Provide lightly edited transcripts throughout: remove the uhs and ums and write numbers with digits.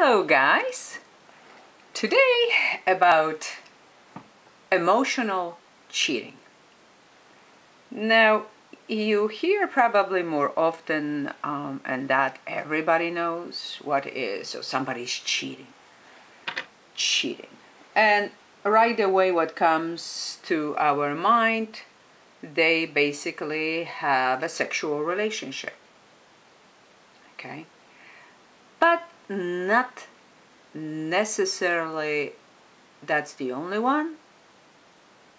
Hello guys! Today about emotional cheating. Now you hear probably more often and that everybody knows what is, so somebody's cheating. And right away what comes to our mind, they basically have a sexual relationship. Okay? But not necessarily that's the only one,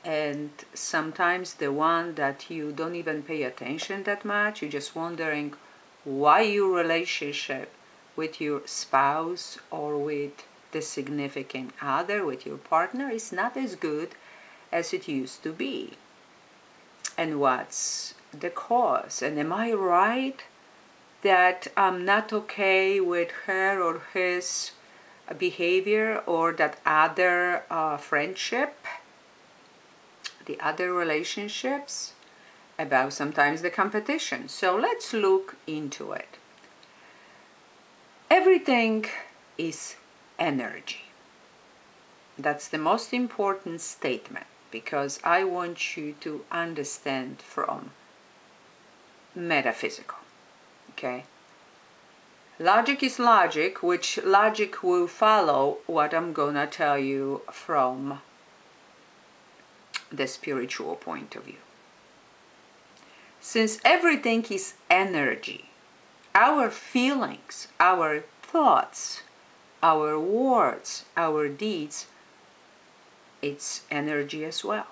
and sometimes the one that you don't even pay attention that much. You're just wondering why your relationship with your spouse or with the significant other, with your partner, is not as good as it used to be, and what's the cause. And am I right that I'm not okay with her or his behavior, or that other friendship, the other relationships, about sometimes the competition? So let's look into it. Everything is energy. That's the most important statement, because I want you to understand from metaphysical. Okay? Logic is logic, which logic will follow what I'm gonna tell you from the spiritual point of view. Since everything is energy, our feelings, our thoughts, our words, our deeds, it's energy as well.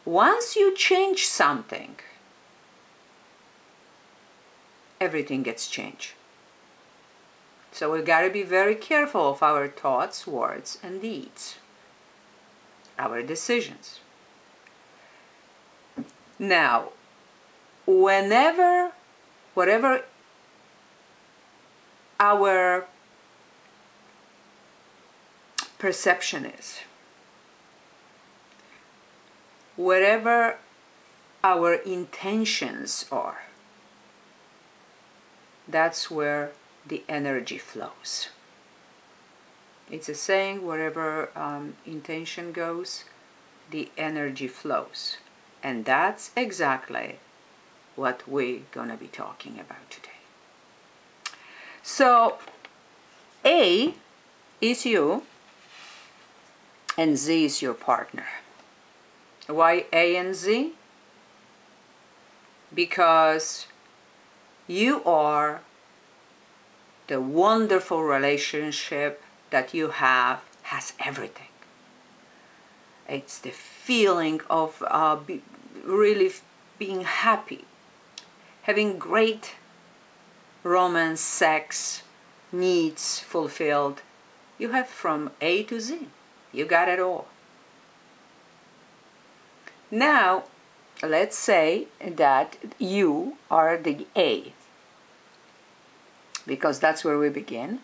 Once you change something, everything gets changed. So we got to be very careful of our thoughts, words, and deeds, our decisions. Now, whatever our perception is, whatever our intentions are, that's where the energy flows. It's a saying, wherever intention goes, the energy flows. And that's exactly what we're gonna be talking about today. So A is you and Z is your partner. Why A and Z? Because you are the wonderful relationship that you have has everything. It's the feeling of really being happy, having great romance, sex, needs fulfilled. You have from A to Z. You got it all. Now, let's say that you are the A, because that's where we begin.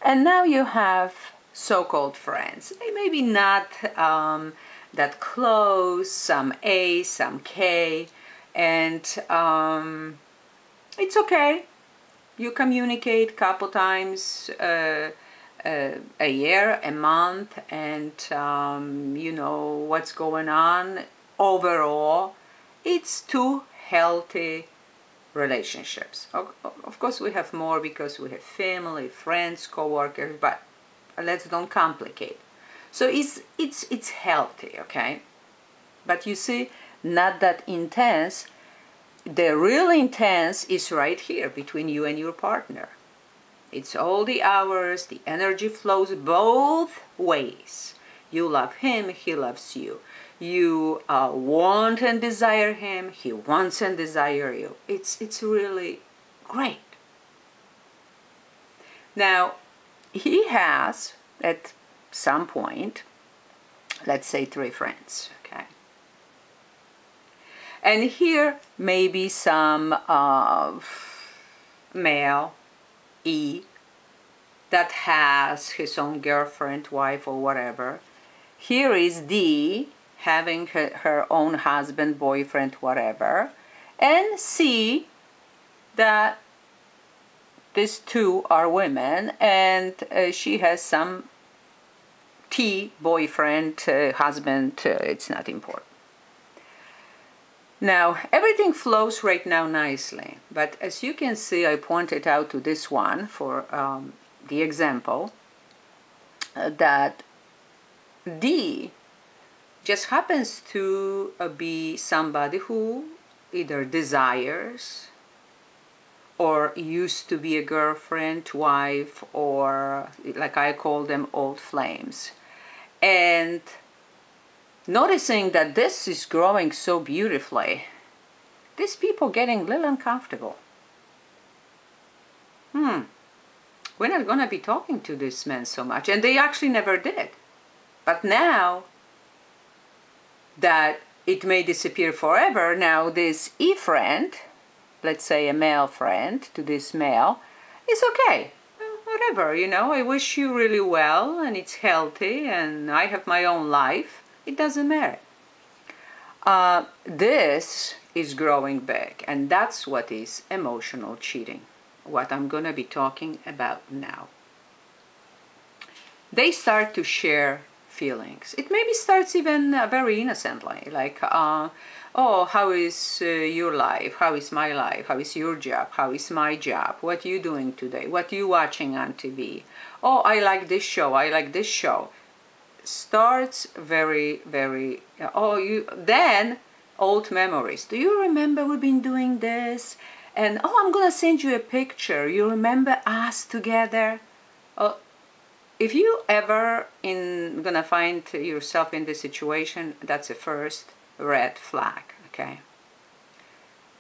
And now you have so-called friends. They may be not that close, some A, some K, and it's okay. You communicate a couple times a year, a month, and you know what's going on. Overall, it's two healthy relationships. Of course we have more because we have family, friends, co-workers, but let's don't complicate. So it's healthy, okay? But you see, not that intense. The real intense is right here between you and your partner. It's all the hours, the energy flows both ways. You love him, he loves you. You want and desire him, he wants and desire you. It's really great. Now, he has, at some point, let's say 3 friends, okay? And here maybe some male, E, that has his own girlfriend, wife, or whatever. Here is D, having her own husband, boyfriend, whatever. And C, that these two are women, and she has some boyfriend, husband, it's not important. Now, everything flows right now nicely, but as you can see, I pointed out to this one for the example that D just happens to be somebody who either desires or used to be a girlfriend, wife, or like I call them, old flames. And noticing that this is growing so beautifully, these people getting a little uncomfortable. We're not going to be talking to this man so much. And they actually never did. But now that it may disappear forever, now this E-friend, let's say a male friend to this male, is okay. Whatever, you know, I wish you really well, and it's healthy, and I have my own life. It doesn't matter. This is growing big, and that's what is emotional cheating, what I'm going to be talking about now. They start to share feelings. It maybe starts even very innocently, like, oh, how is your life? How is my life? How is your job? How is my job? What are you doing today? What are you watching on TV? Oh, I like this show. I like this show. Starts very, very, then old memories. Do you remember we've been doing this? And, oh, I'm going to send you a picture. You remember us together? Oh, if you ever gonna find yourself in this situation, that's a first red flag, okay?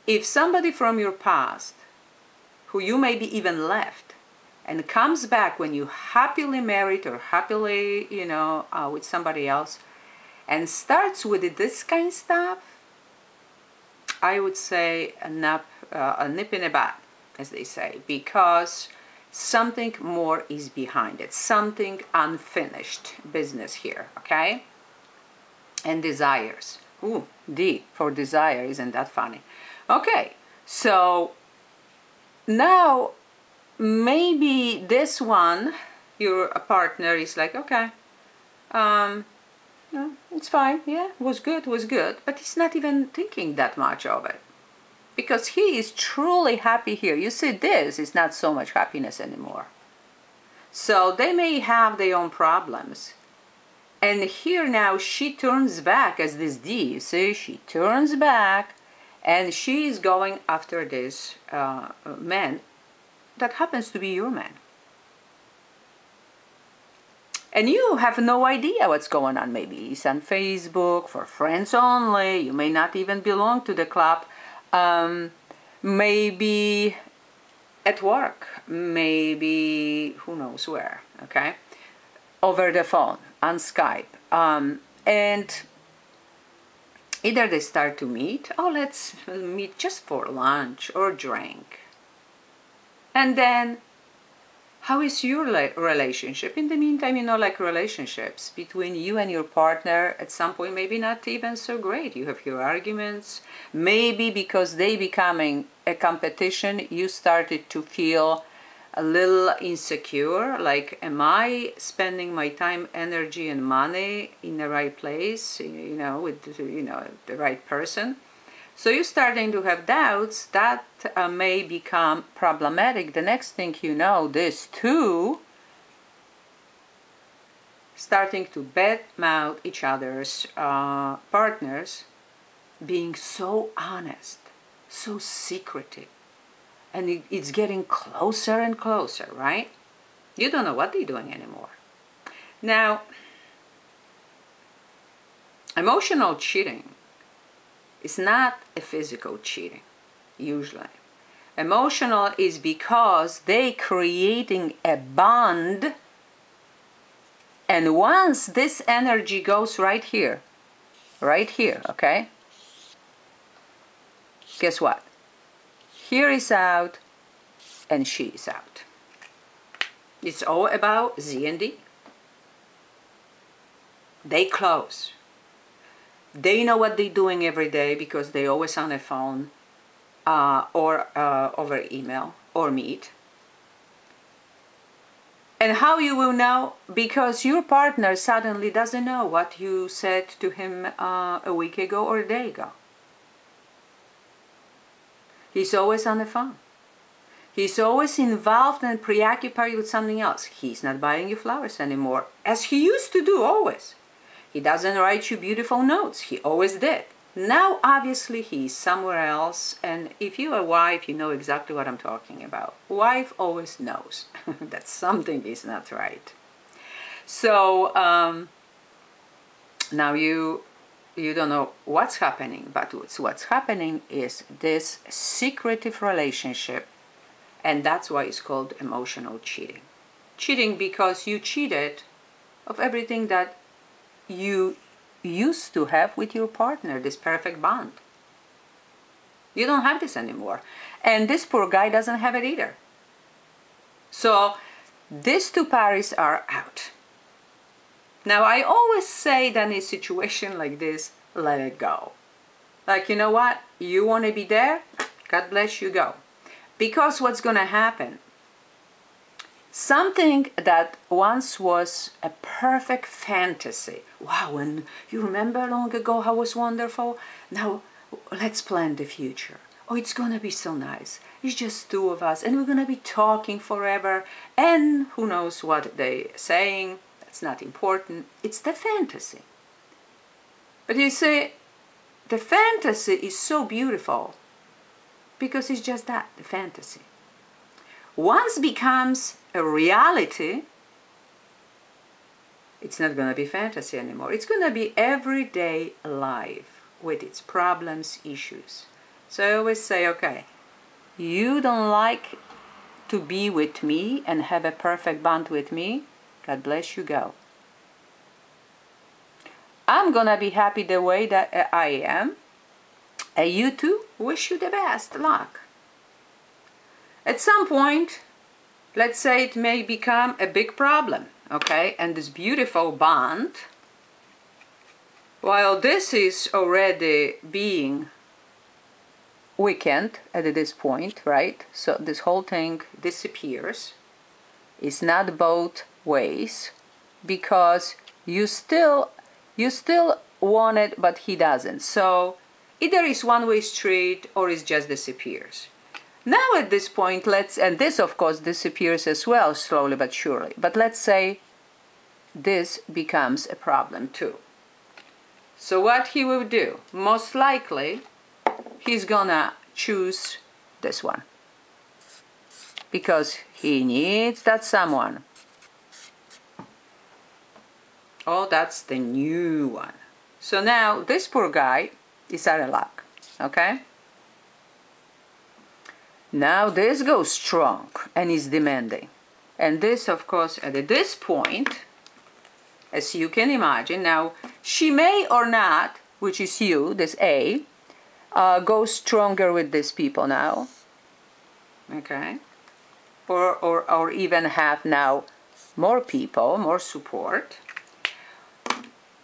If somebody from your past, who you maybe even left, and comes back when you happily married or happily, with somebody else, and starts with this kind of stuff, I would say a nip in the butt, as they say, because something more is behind it, something unfinished business here, okay? And desires. Ooh, D for desire, isn't that funny? Okay, so now maybe this one, your partner is like, okay, no, it's fine, yeah, was good, but he's not even thinking that much of it. Because he is truly happy here. You see, this is not so much happiness anymore. So they may have their own problems. And here now she turns back as this D. You see, she turns back and she is going after this man that happens to be your man. And you have no idea what's going on. Maybe he's on Facebook for friends only. You may not even belong to the club. Maybe at work, maybe who knows where, okay? Over the phone, on Skype. And either they start to meet, oh, let's meet just for lunch or drink. And then, how is your relationship? In the meantime, like relationships between you and your partner, at some point, maybe not even so great. You have your arguments. Maybe because they becoming a competition, you started to feel a little insecure. Like, am I spending my time, energy, and money in the right place? With the right person. So you're starting to have doubts that may become problematic. The next thing you know, this too, starting to badmouth each other's partners, being so honest, so secretive. And it's getting closer and closer, right? You don't know what they're doing anymore. Now, emotional cheating is not a physical cheating, usually. Emotional is because they creating a bond, and once this energy goes right here, okay? Guess what? Here is out, and she is out. It's all about Z and D. They close. They know what they're doing every day because they're always on the phone or over email or meet. And how you will know? Because your partner suddenly doesn't know what you said to him a week ago or a day ago. He's always on the phone. He's always involved and preoccupied with something else. He's not buying you flowers anymore, as he used to do always. He doesn't write you beautiful notes. He always did. Now, obviously, he's somewhere else. And if you're a wife, you know exactly what I'm talking about. Wife always knows that something is not right. So now you don't know what's happening, but what's happening is this secretive relationship, and that's why it's called emotional cheating. Cheating because you cheated of everything that you used to have with your partner, this perfect bond. You don't have this anymore. And this poor guy doesn't have it either. So these two parties are out. Now, I always say that in a situation like this, let it go. Like, you know what? You want to be there? God bless you, go. Because what's going to happen? Something that once was a perfect fantasy. Wow, and you remember long ago how it was wonderful? Now, let's plan the future. Oh, it's going to be so nice. It's just two of us, and we're going to be talking forever. And who knows what they're saying. That's not important. It's the fantasy. But you see, the fantasy is so beautiful because it's just that, the fantasy. Once becomes a reality, it's not going to be fantasy anymore. It's going to be everyday life with its problems, issues. So I always say, okay, you don't like to be with me and have a perfect bond with me? God bless you, go. I'm going to be happy the way that I am. And you too, wish you the best luck. At some point, let's say it may become a big problem, okay? And this beautiful bond, while this is already being weakened at this point, right? So this whole thing disappears. It's not both ways because you still want it, but he doesn't. So either it's one-way street or it just disappears. Now at this point, and this of course disappears as well, slowly but surely, but let's say this becomes a problem too. So what he will do? Most likely, he's gonna choose this one. Because he needs that someone. Oh, that's the new one. So now, this poor guy is out of luck, okay? Now this goes strong and is demanding. And this, of course, at this point, as you can imagine, now she may or not, which is you, this A, go stronger with these people now, okay? Or even have now more people, more support.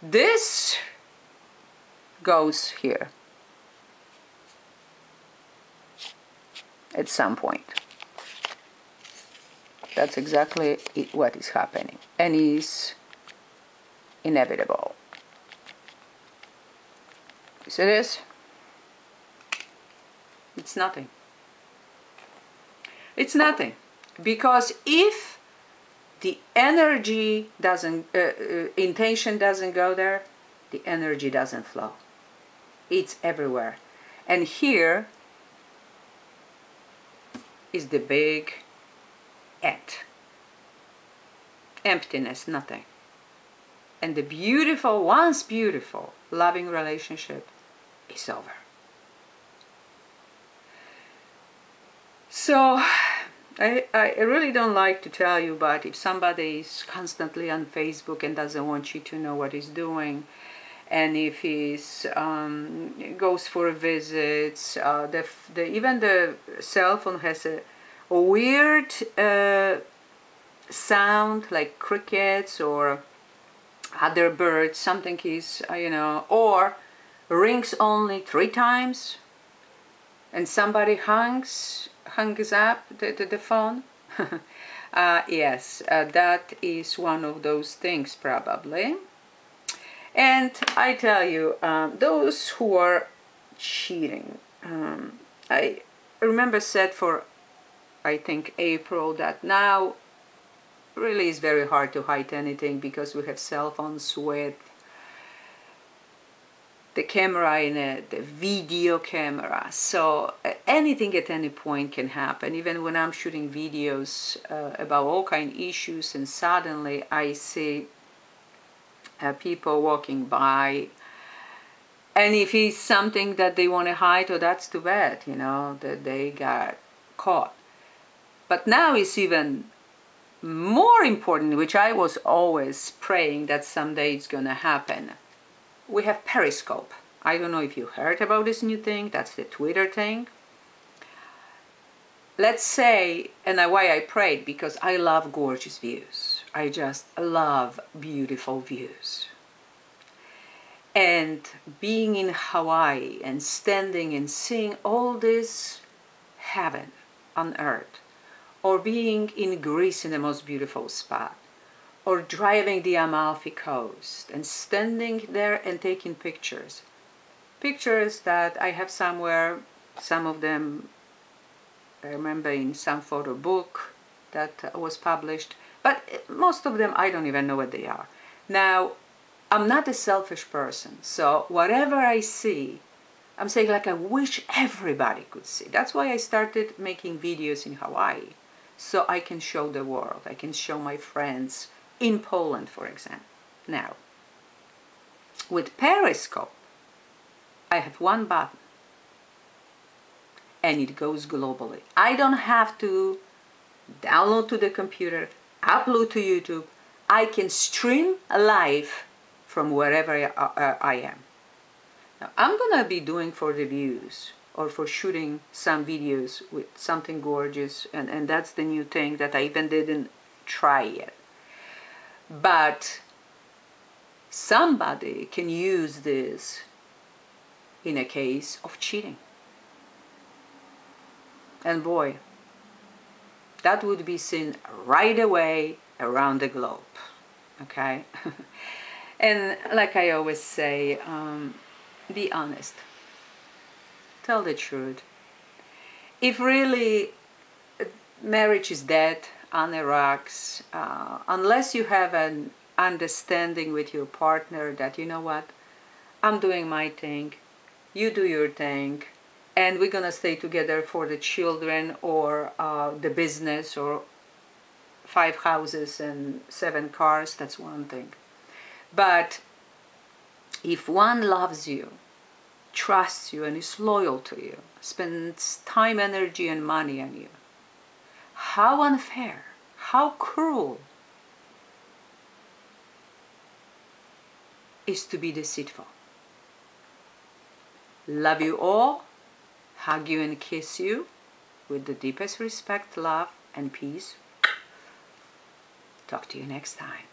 This goes here. At some point. That's exactly what is happening and is inevitable. You see this? It's nothing. It's nothing. Because if the energy doesn't, intention doesn't go there, the energy doesn't flow. It's everywhere. And here is the big emptiness, nothing. And the beautiful, once beautiful, loving relationship is over. So I really don't like to tell you, but if somebody is constantly on Facebook and doesn't want you to know what he's doing, and if he's goes for visits, even the cell phone has a weird sound like crickets or other birds, something is, or rings only 3 times and somebody hangs up the phone. Yes, that is one of those things probably. And I tell you, those who are cheating, I remember said for, I think, April, that now really is very hard to hide anything because we have cell phones with the camera in it, the video camera. So anything at any point can happen. Even when I'm shooting videos about all kind of issues, and suddenly I see people walking by, and if it's something that they want to hide, oh, that's too bad, you know, that they got caught. But now it's even more important, which I was always praying that someday it's going to happen. We have Periscope. I don't know if you heard about this new thing. That's the Twitter thing. Let's say, and why I prayed, because I love gorgeous views. I just love beautiful views. And being in Hawaii and standing and seeing all this heaven on earth, or being in Greece in the most beautiful spot, or driving the Amalfi Coast and standing there and taking pictures. Pictures that I have somewhere, some of them I remember in some photo book that was published, but most of them I don't even know what they are. Now, I'm not a selfish person, so whatever I see, I'm saying like I wish everybody could see. That's why I started making videos in Hawaii, so I can show the world, I can show my friends in Poland, for example. Now, with Periscope, I have one button, and it goes globally. I don't have to download to the computer, upload to YouTube. I can stream live from wherever I am. Now, I'm gonna be doing for the views or for shooting some videos with something gorgeous, and that's the new thing that I even didn't try yet. But somebody can use this in a case of cheating. And boy, that would be seen right away around the globe, okay? And like I always say, be honest. Tell the truth. If really marriage is dead on the rocks, unless you have an understanding with your partner that, you know what, I'm doing my thing, you do your thing, and we're gonna stay together for the children or the business or 5 houses and 7 cars, that's one thing. But if one loves you, trusts you, and is loyal to you, spends time, energy, and money on you, how unfair, how cruel is to be deceitful. Love you all, hug you and kiss you with the deepest respect, love, and peace. Talk to you next time.